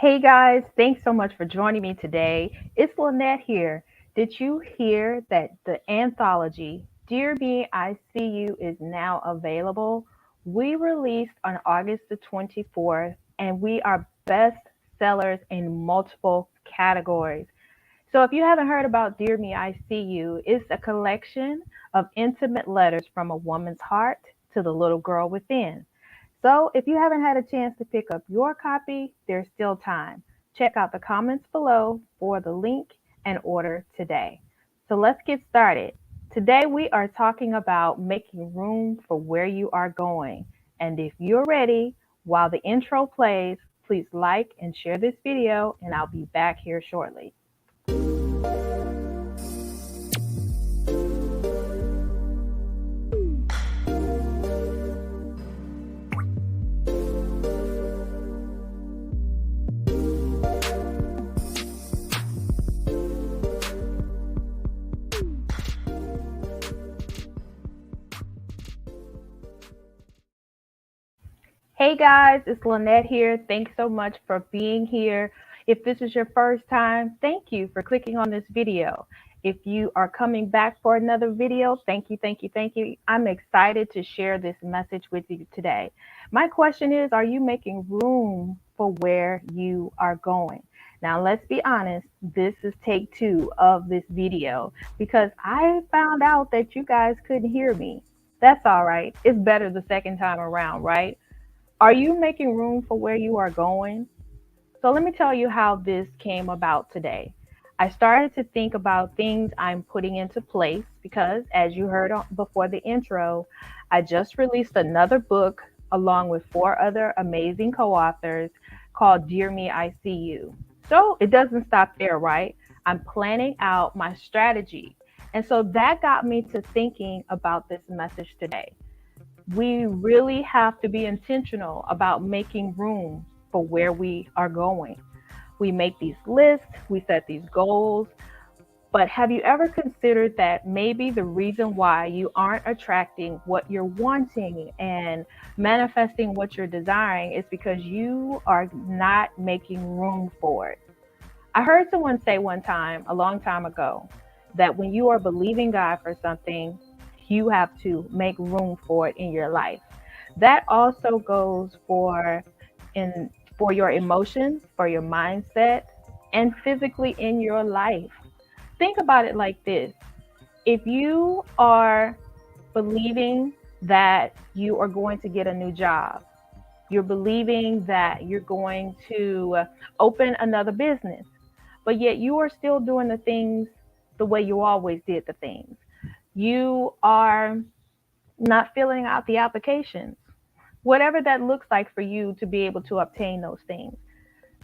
Hey guys, thanks so much for joining me today. It's Lynette here. Did you hear that the anthology, Dear Me, I See You, is now available? We released on August the 24th, and we are best sellers in multiple categories. So if you haven't heard about Dear Me, I See You, it's a collection of intimate letters from a woman's heart to the little girl within. So if you haven't had a chance to pick up your copy, there's still time. Check out the comments below for the link and order today. So let's get started. Today we are talking about making room for where you are going. And if you're ready, while the intro plays, please like and share this video, and I'll be back here shortly. Hey guys, it's Lynette here. Thanks so much for being here. If this is your first time, thank you for clicking on this video. If you are coming back for another video, thank you, thank you, thank you. I'm excited to share this message with you today. My question is, are you making room for where you are going? Now, let's be honest, this is take two of this video because I found out that you guys couldn't hear me. That's all right. It's better the second time around, right? Are you making room for where you are going? So let me tell you how this came about today. I started to think about things I'm putting into place because, as you heard before the intro, I just released another book along with four other amazing co authors called Dear Me, I See You. So it doesn't stop there, right? I'm planning out my strategy. And so that got me to thinking about this message today. We really have to be intentional about making room for where we are going. We make these lists, we set these goals, but have you ever considered that maybe the reason why you aren't attracting what you're wanting and manifesting what you're desiring is because you are not making room for it? I heard someone say one time, a long time ago, that when you are believing God for something, you have to make room for it in your life. That also goes in for your emotions, for your mindset, and physically in your life. Think about it like this. If you are believing that you are going to get a new job, you're believing that you're going to open another business, but yet you are still doing the things the way you always did the things. You are not filling out the applications, whatever that looks like for you to be able to obtain those things.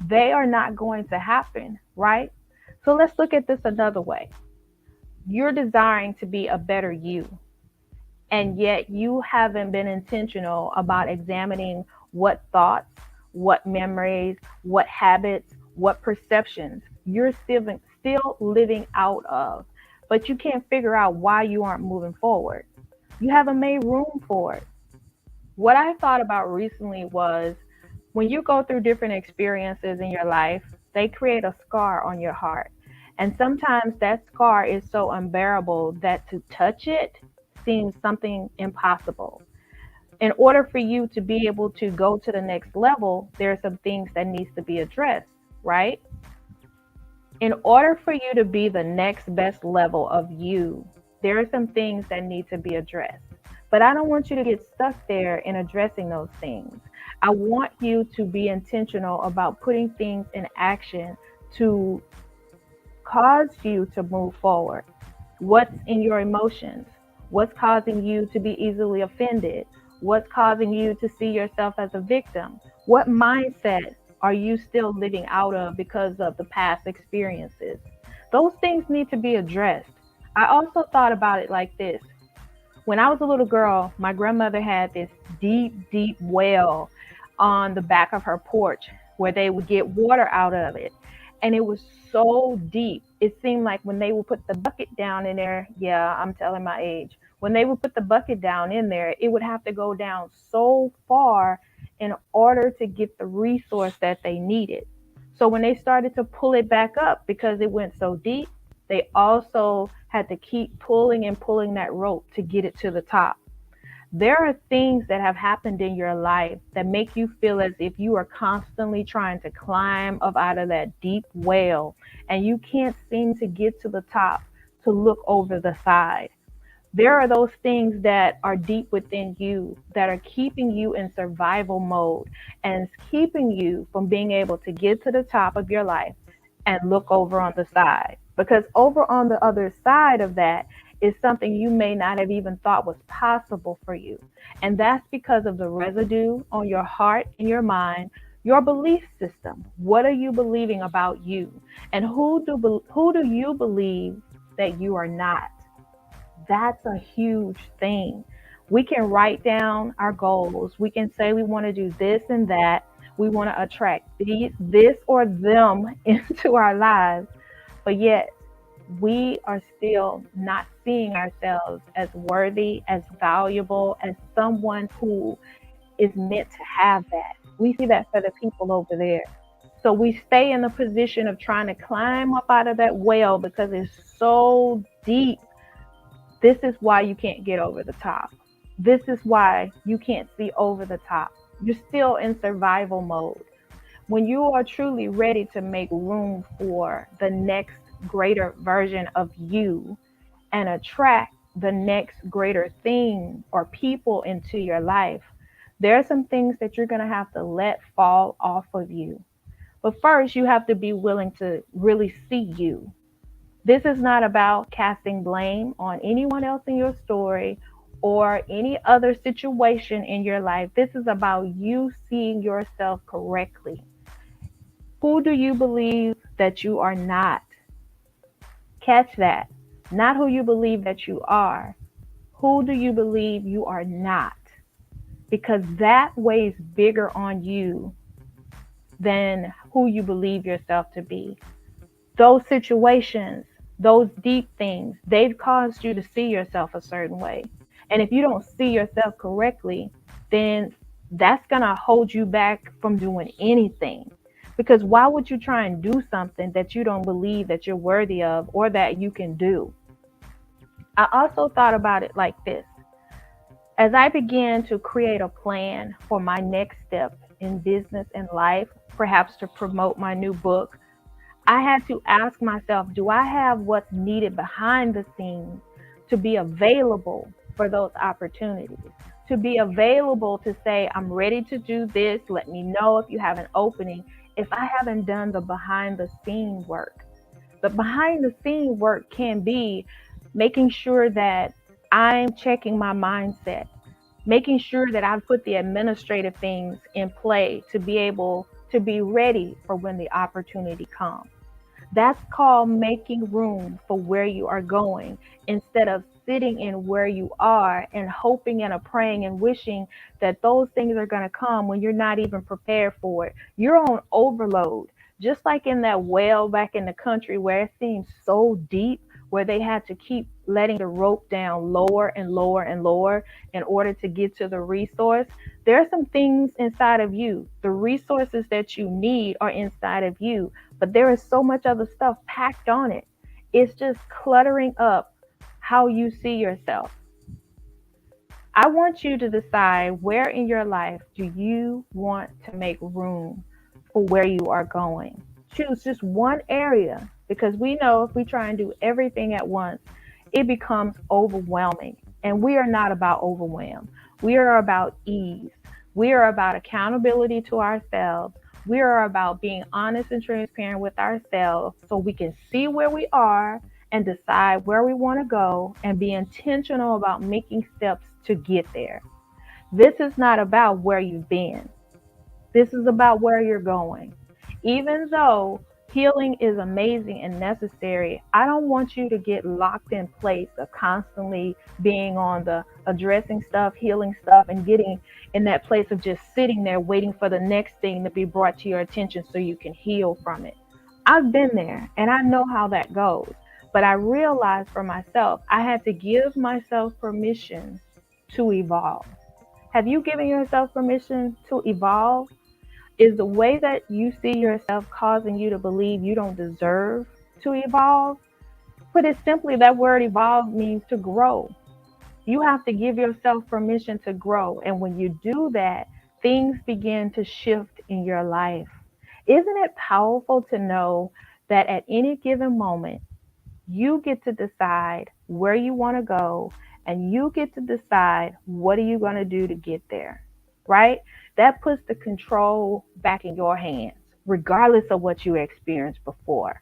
They are not going to happen, right? So let's look at this another way. You're desiring to be a better you, and yet you haven't been intentional about examining what thoughts, what memories, what habits, what perceptions you're still living out of, but you can't figure out why you aren't moving forward. You haven't made room for it. What I thought about recently was when you go through different experiences in your life, they create a scar on your heart. And sometimes that scar is so unbearable that to touch it seems something impossible. In order for you to be able to go to the next level, there are some things that needs to be addressed, right? In order for you to be the next best level of you, there are some things that need to be addressed. But I don't want you to get stuck there in addressing those things. I want you to be intentional about putting things in action to cause you to move forward. What's in your emotions? What's causing you to be easily offended? What's causing you to see yourself as a victim? What mindset are you still living out of because of the past experiences? Those things need to be addressed. I also thought about it like this. When I was a little girl, my grandmother had this deep, deep well on the back of her porch where they would get water out of it. And it was so deep. It seemed like when they would put the bucket down in there, yeah, I'm telling my age. When they would put the bucket down in there, it would have to go down so far in order to get the resource that they needed. So when they started to pull it back up because it went so deep, they also had to keep pulling and pulling that rope to get it to the top. There are things that have happened in your life that make you feel as if you are constantly trying to climb up out of that deep well and you can't seem to get to the top to look over the side. There are those things that are deep within you that are keeping you in survival mode and keeping you from being able to get to the top of your life and look over on the side. Because over on the other side of that is something you may not have even thought was possible for you. And that's because of the residue on your heart and your mind, your belief system. What are you believing about you? And who do you believe that you are not? That's a huge thing. We can write down our goals. We can say we want to do this and that. We want to attract this or them into our lives. But yet we are still not seeing ourselves as worthy, as valuable, as someone who is meant to have that. We see that for the people over there. So we stay in the position of trying to climb up out of that well because it's so deep. This is why you can't get over the top. This is why you can't see over the top. You're still in survival mode. When you are truly ready to make room for the next greater version of you and attract the next greater thing or people into your life, there are some things that you're going to have to let fall off of you. But first, you have to be willing to really see you. This is not about casting blame on anyone else in your story or any other situation in your life. This is about you seeing yourself correctly. Who do you believe that you are not? Catch that. Not who you believe that you are. Who do you believe you are not? Because that weighs bigger on you than who you believe yourself to be. Those situations, those deep things, they've caused you to see yourself a certain way. And if you don't see yourself correctly, then that's going to hold you back from doing anything. Because why would you try and do something that you don't believe that you're worthy of or that you can do? I also thought about it like this. As I began to create a plan for my next step in business and life, perhaps to promote my new book, I had to ask myself, do I have what's needed behind the scenes to be available for those opportunities? To be available to say, I'm ready to do this. Let me know if you have an opening. If I haven't done the behind the scene work, the behind the scene work can be making sure that I'm checking my mindset, making sure that I've put the administrative things in play to be able to be ready for when the opportunity comes. That's called making room for where you are going instead of sitting in where you are and hoping and praying and wishing that those things are going to come when you're not even prepared for it. You're on overload. Just like in that well back in the country where it seems so deep, where they had to keep letting the rope down lower and lower and lower in order to get to the resource. There are some things inside of you. The resources that you need are inside of you, but there is so much other stuff packed on it. It's just cluttering up how you see yourself. I want you to decide, where in your life do you want to make room for where you are going? Choose just one area, because we know if we try and do everything at once, it becomes overwhelming. And we are not about overwhelm. We are about ease. We are about accountability to ourselves. We are about being honest and transparent with ourselves so we can see where we are and decide where we want to go and be intentional about making steps to get there. This is not about where you've been. This is about where you're going. Even though healing is amazing and necessary, I don't want you to get locked in place of constantly being on the addressing stuff, healing stuff, and getting in that place of just sitting there waiting for the next thing to be brought to your attention so you can heal from it. I've been there and I know how that goes. But I realized for myself, I had to give myself permission to evolve. Have you given yourself permission to evolve? Is the way that you see yourself causing you to believe you don't deserve to evolve? Put it simply, that word evolve means to grow. You have to give yourself permission to grow. And when you do that, things begin to shift in your life. Isn't it powerful to know that at any given moment, you get to decide where you want to go and you get to decide what are you going to do to get there, right? That puts the control back in your hands, regardless of what you experienced before.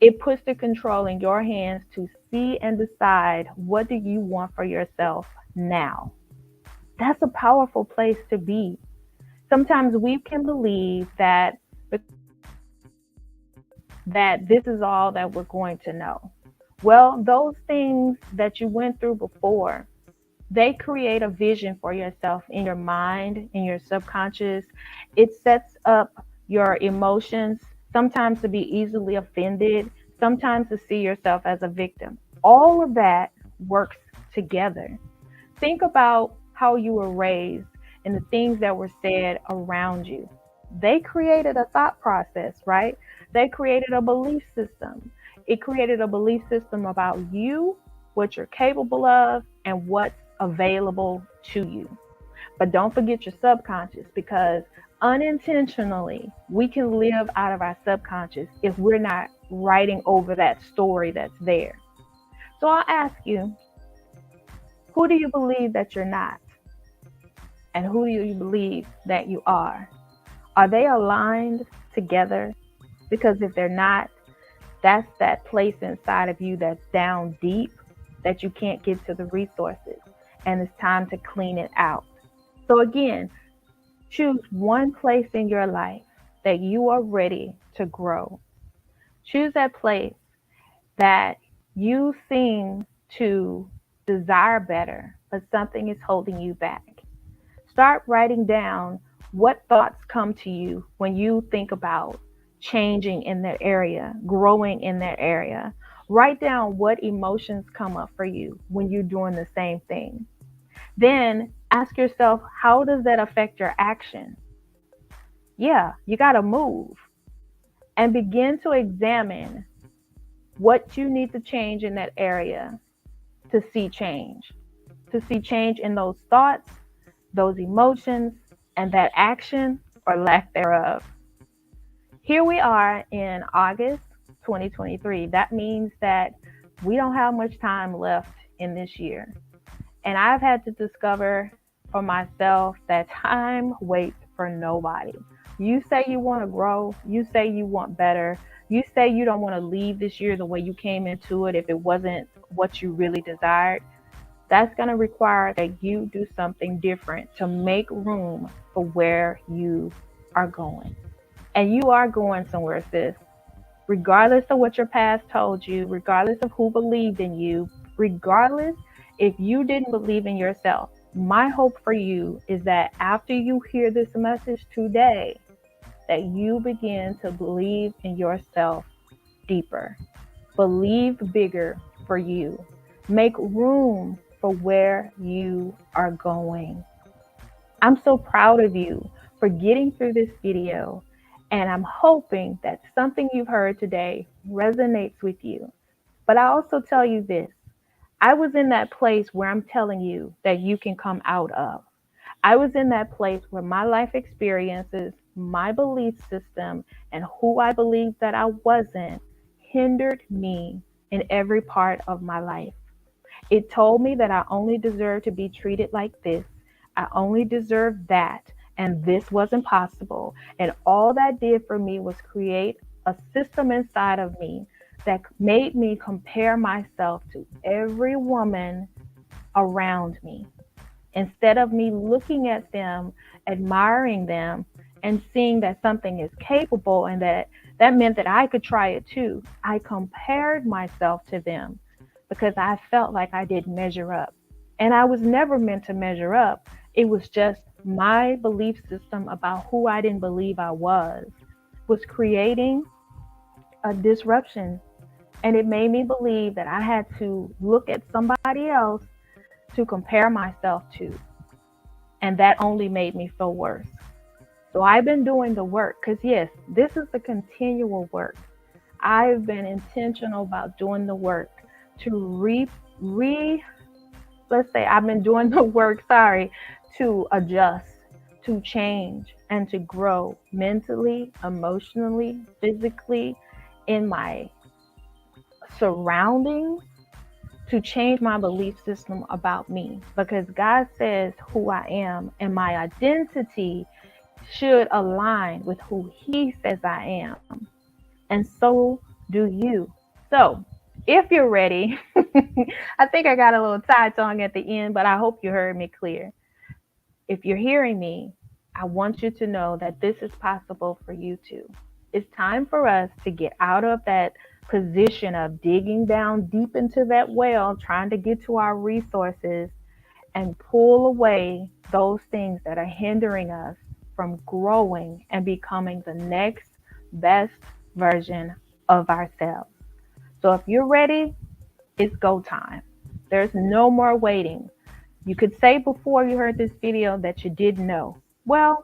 It puts the control in your hands to see and decide what do you want for yourself now. That's a powerful place to be. Sometimes we can believe that this is all that we're going to know. Well, those things that you went through before, they create a vision for yourself in your mind, in your subconscious. It sets up your emotions, sometimes to be easily offended, sometimes to see yourself as a victim. All of that works together. Think about how you were raised and the things that were said around you. They created a thought process, right? They created a belief system. It created a belief system about you, what you're capable of, and what's available to you. But don't forget your subconscious, because unintentionally we can live out of our subconscious if we're not writing over that story that's there. So I'll ask you, who do you believe that you're not? And who do you believe that you are? Are they aligned together? Because if they're not, that's that place inside of you that's down deep that you can't get to the resources. And it's time to clean it out. So again, choose one place in your life that you are ready to grow. Choose that place that you seem to desire better, but something is holding you back. Start writing down what thoughts come to you when you think about changing in that area, growing in that area. Write down what emotions come up for you when you're doing the same thing. Then ask yourself, how does that affect your action? Yeah, you got to move and begin to examine what you need to change in that area to see change in those thoughts, those emotions, and that action or lack thereof. Here we are in August 2023. That means that we don't have much time left in this year. And I've had to discover for myself that time waits for nobody. You say you want to grow, you say you want better, you say you don't want to leave this year the way you came into it if it wasn't what you really desired. That's going to require that you do something different to make room for where you are going. And you are going somewhere, sis. Regardless of what your past told you, regardless of who believed in you, regardless if you didn't believe in yourself, my hope for you is that after you hear this message today, that you begin to believe in yourself deeper. Believe bigger for you. Make room for where you are going. I'm so proud of you for getting through this video, and I'm hoping that something you've heard today resonates with you. But I also tell you this, I was in that place where I'm telling you that you can come out of. I was in that place where my life experiences, my belief system, and who I believed that I wasn't hindered me in every part of my life. It told me that I only deserved to be treated like this. I only deserved that, and this wasn't possible. And all that did for me was create a system inside of me that made me compare myself to every woman around me. Instead of me looking at them, admiring them, and seeing that something is capable and that meant that I could try it too, I compared myself to them because I felt like I didn't measure up. And I was never meant to measure up. It was just my belief system about who I didn't believe I was creating a disruption. And it made me believe that I had to look at somebody else to compare myself to. And that only made me feel worse. So I've been doing the work because, yes, this is the continual work. I've been intentional about doing the work to let's say I've been doing the work, sorry, to adjust, to change, and to grow mentally, emotionally, physically, in my surroundings, to change my belief system about me. Because God says who I am, and my identity should align with who He says I am. And so do you. So, if you're ready, I think I got a little side song at the end, but I hope you heard me clear. If you're hearing me, I want you to know that this is possible for you too. It's time for us to get out of that position of digging down deep into that well, trying to get to our resources, and pull away those things that are hindering us from growing and becoming the next best version of ourselves. So if you're ready, it's go time. There's no more waiting. You could say before you heard this video that you didn't know. Well,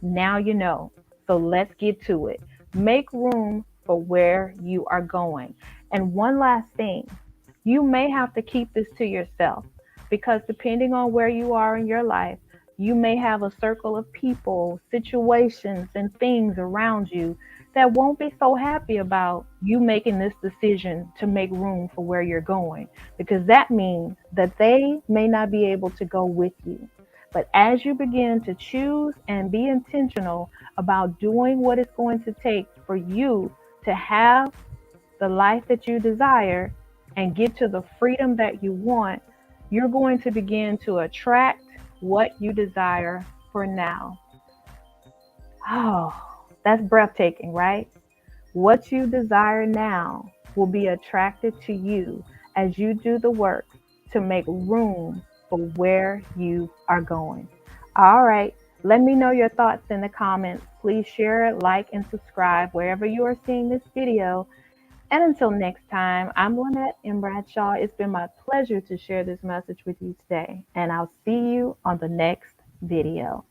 now you know. So let's get to it. Make room for where you are going. And one last thing, you may have to keep this to yourself because depending on where you are in your life, you may have a circle of people, situations, and things around you that won't be so happy about you making this decision to make room for where you're going, because that means that they may not be able to go with you. But as you begin to choose and be intentional about doing what it's going to take for you to have the life that you desire and get to the freedom that you want, you're going to begin to attract what you desire for now. Oh, that's breathtaking, right? What you desire now will be attracted to you as you do the work to make room for where you are going. All right. Let me know your thoughts in the comments. Please share, like, and subscribe wherever you are seeing this video. And until next time, I'm Lynette in Bradshaw. It's been my pleasure to share this message with you today. And I'll see you on the next video.